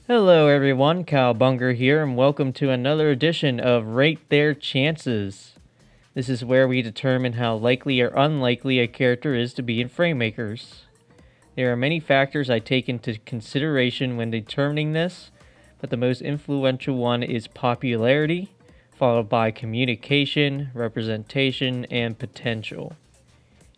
Hello everyone, Kyle Bunger here, and welcome to another edition of Rate Their Chances. This is where we determine how likely or unlikely a character is to be in Fraymakers. There are many factors I take into consideration when determining this, but the most influential one is popularity, followed by communication, representation, and potential.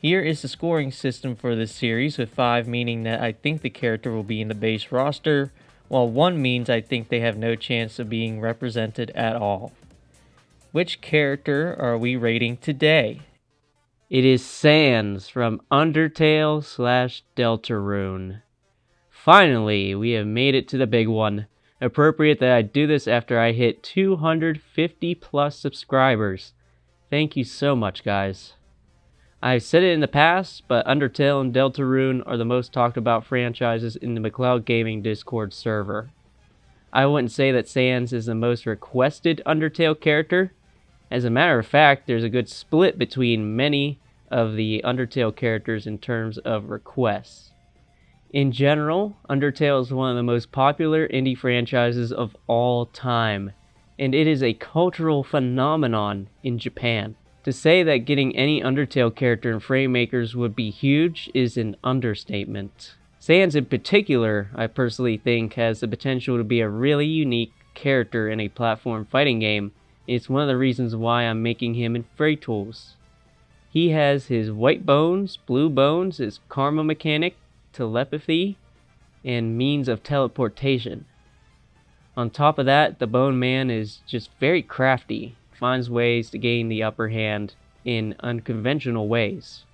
Here is the scoring system for this series, with 5 meaning that I think the character will be in the base roster, while 1 means I think they have no chance of being represented at all. Which character are we rating today? It is Sans from Undertale / Deltarune. Finally, we have made it to the big one. Appropriate that I do this after I hit 250 plus subscribers. Thank you so much, guys. I've said it in the past, but Undertale and Deltarune are the most talked about franchises in the McLeod Gaming Discord server. I wouldn't say that Sans is the most requested Undertale character. As a matter of fact, there's a good split between many of the Undertale characters in terms of requests. In general, Undertale is one of the most popular indie franchises of all time, and it is a cultural phenomenon in Japan. To say that getting any Undertale character in Fraymakers would be huge is an understatement. Sans in particular, I personally think, has the potential to be a really unique character in a platform fighting game. It's one of the reasons why I'm making him in Fray Tools. He has his white bones, blue bones, his karma mechanic, telepathy, and means of teleportation. On top of that, the Bone Man is just very crafty, finds ways to gain the upper hand in unconventional ways.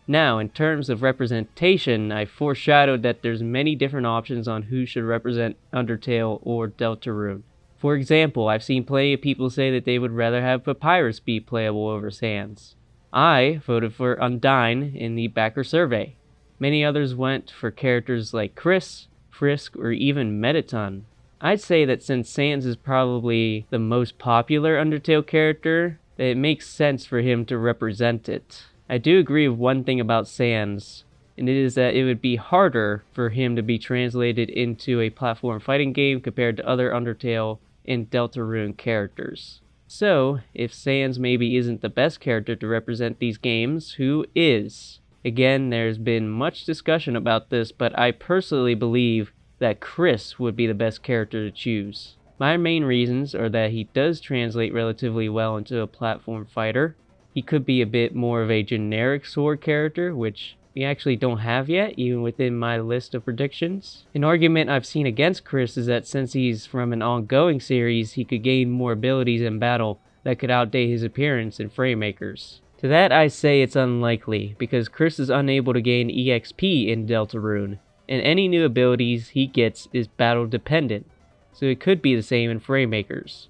Now, in terms of representation, I foreshadowed that there's many different options on who should represent Undertale or Deltarune. For example, I've seen plenty of people say that they would rather have Papyrus be playable over Sans. I voted for Undyne in the backer survey. Many others went for characters like Chris, Frisk, or even Mettaton. I'd say that since Sans is probably the most popular Undertale character, that it makes sense for him to represent it. I do agree with one thing about Sans, and it is that it would be harder for him to be translated into a platform fighting game compared to other Undertale and Deltarune characters. So, if Sans maybe isn't the best character to represent these games, who is? Again, there's been much discussion about this, but I personally believe that Chris would be the best character to choose. My main reasons are that he does translate relatively well into a platform fighter. He could be a bit more of a generic sword character, which we actually don't have yet, even within my list of predictions. An argument I've seen against Chris is that since he's from an ongoing series, he could gain more abilities in battle that could outdate his appearance in Fraymakers. To that I say it's unlikely, because Chris is unable to gain EXP in Deltarune, and any new abilities he gets is battle dependent, so it could be the same in Fraymakers.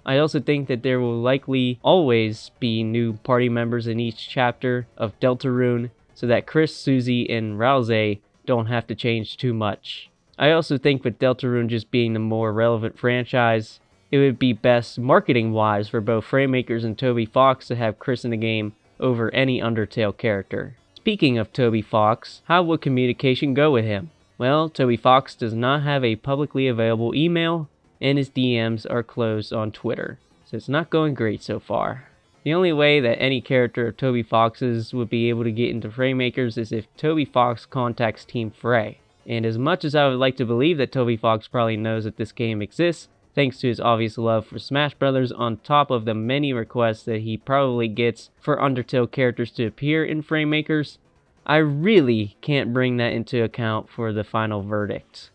I also think that there will likely always be new party members in each chapter of Deltarune, so that Chris, Susie, and Rouse don't have to change too much. I also think with Deltarune just being the more relevant franchise, it would be best marketing-wise for both Fraymakers and Toby Fox to have Chris in the game over any Undertale character. Speaking of Toby Fox, how would communication go with him? Well, Toby Fox does not have a publicly available email, and his DMs are closed on Twitter, so it's not going great so far. The only way that any character of Toby Fox's would be able to get into Fraymakers is if Toby Fox contacts Team Fray. And as much as I would like to believe that Toby Fox probably knows that this game exists, thanks to his obvious love for Smash Brothers on top of the many requests that he probably gets for Undertale characters to appear in Fraymakers, I really can't bring that into account for the final verdict.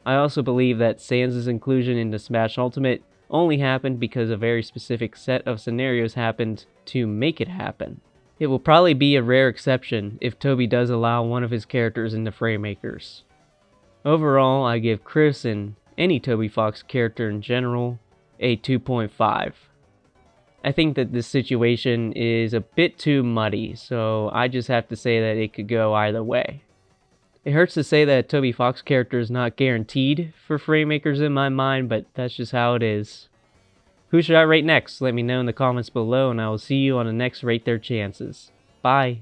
I also believe that Sans' inclusion into Smash Ultimate only happened because a very specific set of scenarios happened to make it happen. It will probably be a rare exception if Toby does allow one of his characters into Fraymakers. Overall, I give Chris and any Toby Fox character in general a 2.5. I think that this situation is a bit too muddy, so I just have to say that it could go either way. It hurts to say that a Toby Fox character is not guaranteed for Fraymakers in my mind, but that's just how it is. Who should I rate next? Let me know in the comments below, and I will see you on the next Rate Their Chances. Bye!